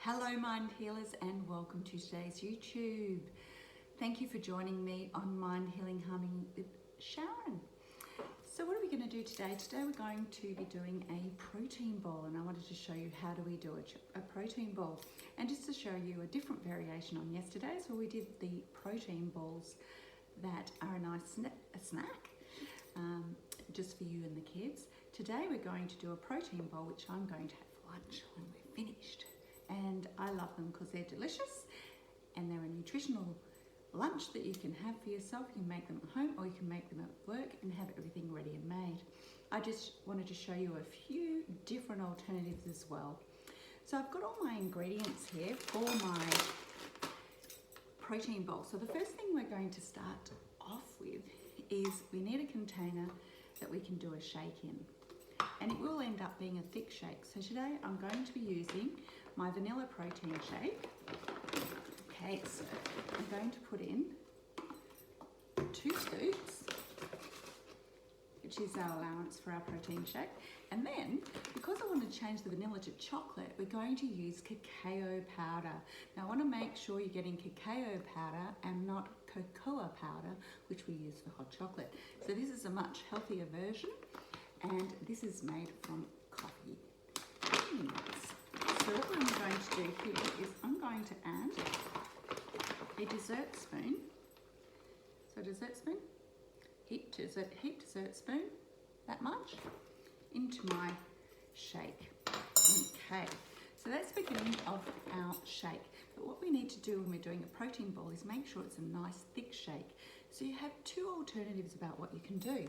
Hello Mind Healers and welcome to today's YouTube. Thank you for joining me on Mind Healing Harmony with Sharon. So what are we going to do today? Today we're going to be doing a protein bowl, and I wanted to show you how do we do a protein bowl. And just to show you a different variation on yesterday's where we did the protein balls that are a nice snack just for you and the kids. Today we're going to do a protein bowl which I'm going to have for lunch when we're finished. And I love them because they're delicious and they're a nutritional lunch that you can have for yourself. You can make them at home or you can make them at work and have everything ready and made. I just wanted to show you a few different alternatives as well. So I've got all my ingredients here for my protein bowl. So the first thing we're going to start off with is we need a container that we can do a shake in. And it will end up being a thick shake. So today I'm going to be using my vanilla protein shake. Okay, so I'm going to put in 2 scoops, which is our allowance for our protein shake. And then, because I want to change the vanilla to chocolate, we're going to use cacao powder. Now I want to make sure you're getting cacao powder and not cocoa powder, which we use for hot chocolate. So this is a much healthier version, and this is made from coffee beans. So what I'm going to do here is I'm going to add a dessert spoon. So dessert spoon, heat dessert spoon, that much, into my shake. Okay, so that's the beginning of our shake. But what we need to do when we're doing a protein bowl is make sure it's a nice thick shake. So you have 2 alternatives about what you can do.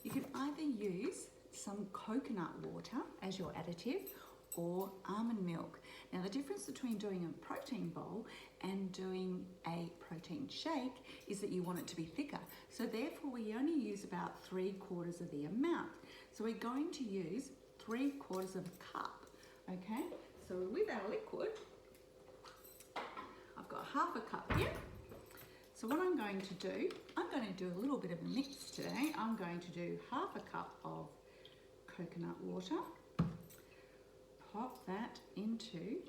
You can either use some coconut water as your additive or almond milk. Now the difference between doing a protein bowl and doing a protein shake is that you want it to be thicker. So therefore we only use about 3/4 of the amount. So we're going to use 3/4 of a cup, okay? So with our liquid, I've got 1/2 a cup here. So what I'm going to do, I'm going to do a little bit of a mix today. I'm going to do 1/2 a cup of coconut water, pop that into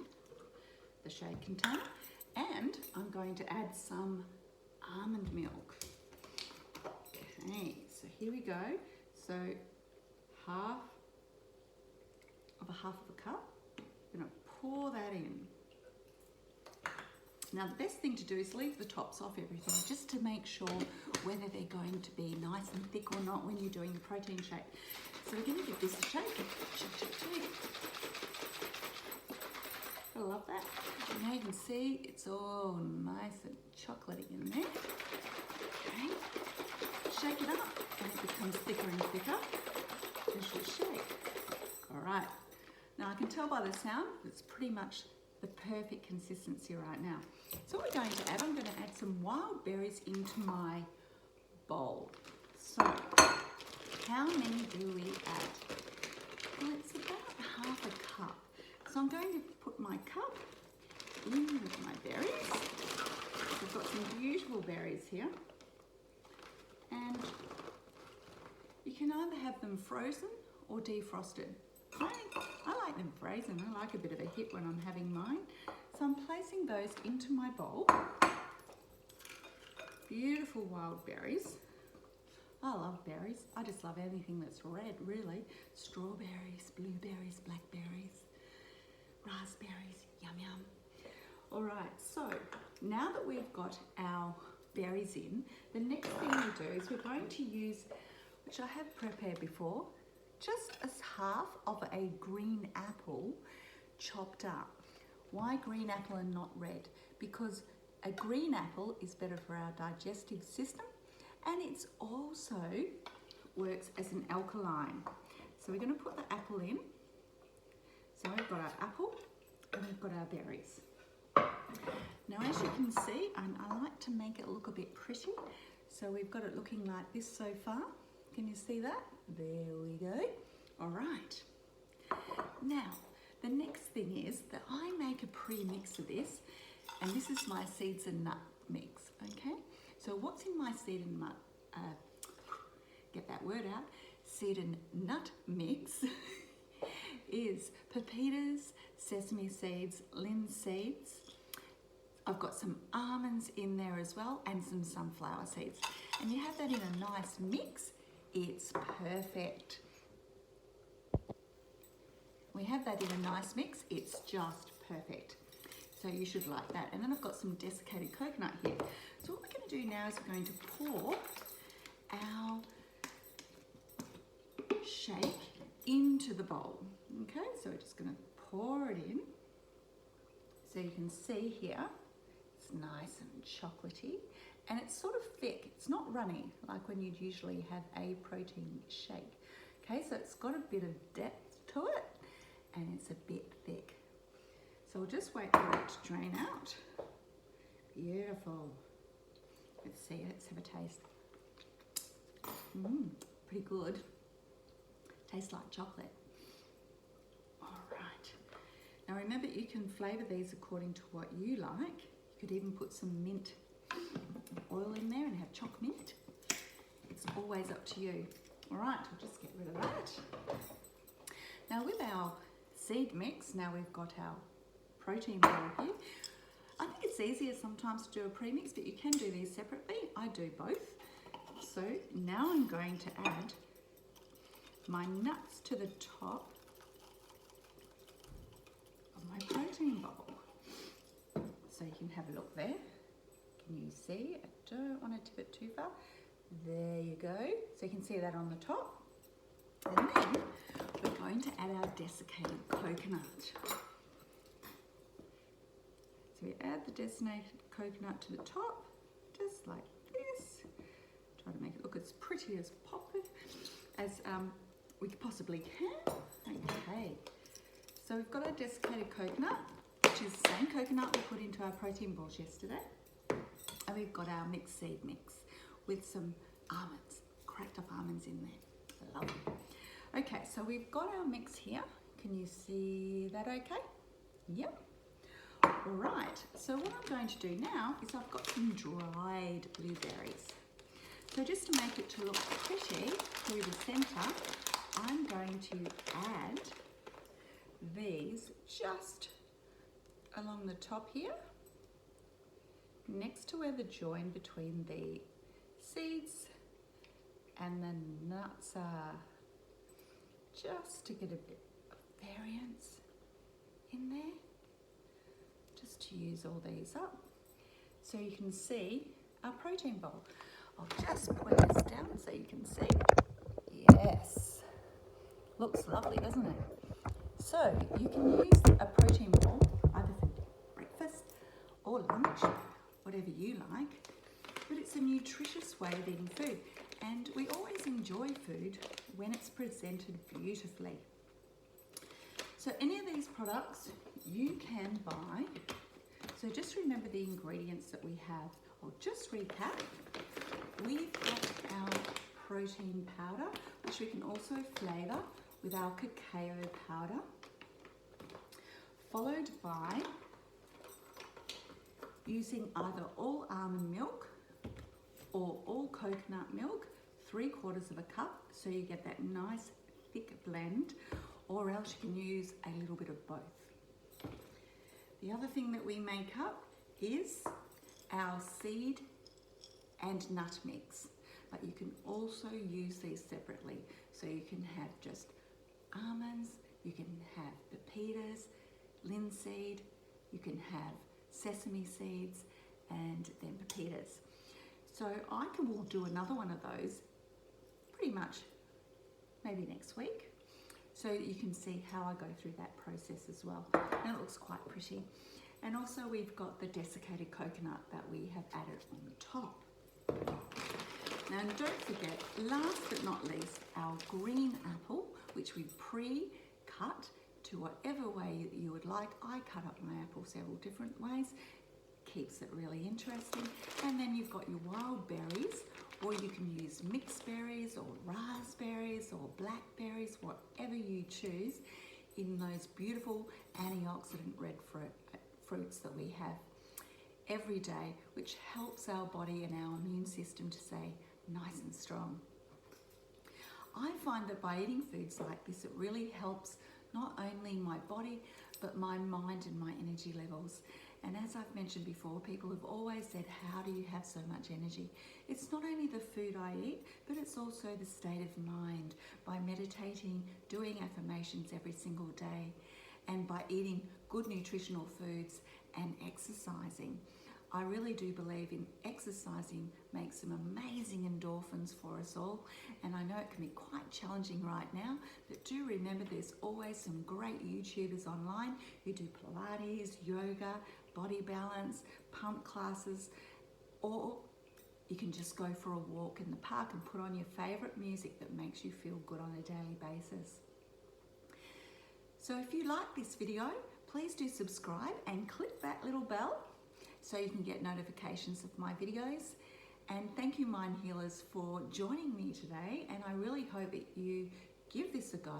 the shake container, and I'm going to add some almond milk. Okay, so here we go. So 1/2 of a cup, I'm going to pour that in. Now the best thing to do is leave the tops off everything just to make sure whether they're going to be nice and thick or not when you're doing the protein shake. So we're going to give this a shake. Shake, shake, shake. I love that. And now you can see it's all nice and chocolatey in there. Okay. Shake it up and it becomes thicker and thicker as you shake. All right. Now I can tell by the sound it's pretty much the perfect consistency right now. So what we're going to add, I'm going to add some wild berries into my bowl. So how many do we add? Well, it's about 1/2 a cup. So I'm going to put my cup in with my berries. I've got some beautiful berries here. And you can either have them frozen or defrosted. I like them frozen. I like a bit of a hit when I'm having mine. So I'm placing those into my bowl. Beautiful wild berries. I love berries. I just love anything that's red, really. Strawberries, blueberries, blackberries, raspberries, yum yum. All right, so now that we've got our berries in, the next thing we do is we're going to use, which I have prepared before, just as 1/2 of a green apple chopped up. Why green apple and not red? Because a green apple is better for our digestive system, and it's also works as an alkaline. So we're going to put the apple in. So we've got our apple and we've got our berries. Now as you can see, I like to make it look a bit pretty. So we've got it looking like this so far. Can you see that? There we go. All right. Now, the next thing is that I make a pre-mix of this, and this is my seeds and nut mix, okay? So what's in my seed and nut, get that word out, seed and nut mix is pepitas, sesame seeds, linseeds. I've got some almonds in there as well and some sunflower seeds. And you have that in a nice mix, it's perfect. We have that in a nice mix, it's just perfect. So you should like that. And then I've got some desiccated coconut here. So what we're going to do now is we're going to pour our shake into the bowl. Okay, so we're just going to pour it in. So you can see here, it's nice and chocolatey and it's sort of thick. It's not runny like when you'd usually have a protein shake. Okay, so it's got a bit of depth to it and it's a bit thick. So we'll just wait for it to drain out. Beautiful. Let's see it, let's have a taste. Pretty good. Tastes like chocolate. All right. Now remember, you can flavour these according to what you like. You could even put some mint oil in there and have choc mint. It's always up to you. All right, we'll just get rid of that. Now with our seed mix, now we've got our protein bowl here. I think it's easier sometimes to do a premix, but you can do these separately. I do both. So now I'm going to add my nuts to the top of my protein bowl. So you can have a look there. Can you see? I don't want to tip it too far. There you go. So you can see that on the top. And then we're going to add our desiccated coconut. So we add the desiccated coconut to the top, just like this. Try to make it look as pretty as we possibly can. Okay, so we've got our desiccated coconut, which is the same coconut we put into our protein balls yesterday. And we've got our mixed seed mix with some almonds, cracked up almonds in there. I love it. Okay, so we've got our mix here. Can you see that okay? Yep. All right, so what I'm going to do now is I've got some dried blueberries. So just to make it to look pretty through the centre, I'm going to add these just along the top here, next to where the join between the seeds and the nuts are, just to get a bit of variance in there, just to use all these up. So you can see our protein bowl. I'll just point this down so you can see. Yes, looks lovely, doesn't it? So you can use a protein bowl either for breakfast or lunch, whatever you like, but it's a nutritious way of eating food. And we always enjoy food when it's presented beautifully. So any of these products you can buy. So just remember the ingredients that we have. I'll just recap. We've got our protein powder, which we can also flavour with our cacao powder, followed by using either all almond milk or all coconut milk, 3/4 of a cup, so you get that nice thick blend, or else you can use a little bit of both. The other thing that we make up is our seed and nut mix, but you can also use these separately. So you can have just almonds, you can have pepitas, linseed, you can have sesame seeds, and then pepitas. So will do another one of those pretty much maybe next week. So you can see how I go through that process as well. And it looks quite pretty. And also we've got the desiccated coconut that we have added on the top. Now don't forget, last but not least, our green apple, which we pre-cut to whatever way you would like. I cut up my apple several different ways. Keeps it really interesting. And then you've got your wild berries, or you can use mixed berries or raspberries or blackberries, whatever you choose, in those beautiful antioxidant red fruits that we have every day, which helps our body and our immune system to stay nice and strong. I find that by eating foods like this, it really helps not only my body, but my mind and my energy levels. And as I've mentioned before, people have always said, how do you have so much energy? It's not only the food I eat, but it's also the state of mind by meditating, doing affirmations every single day, and by eating good nutritional foods and exercising. I really do believe in exercising makes some amazing endorphins for us all, and I know it can be quite challenging right now, but do remember there's always some great YouTubers online who do Pilates, yoga, body balance, pump classes, or you can just go for a walk in the park and put on your favourite music that makes you feel good on a daily basis. So if you like this video, please do subscribe and click that little bell so you can get notifications of my videos. And thank you, Mind Healers, for joining me today. And I really hope that you give this a go,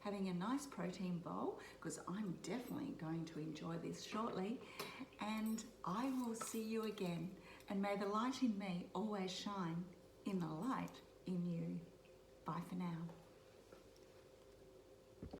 having a nice protein bowl, because I'm definitely going to enjoy this shortly. And I will see you again. And may the light in me always shine in the light in you.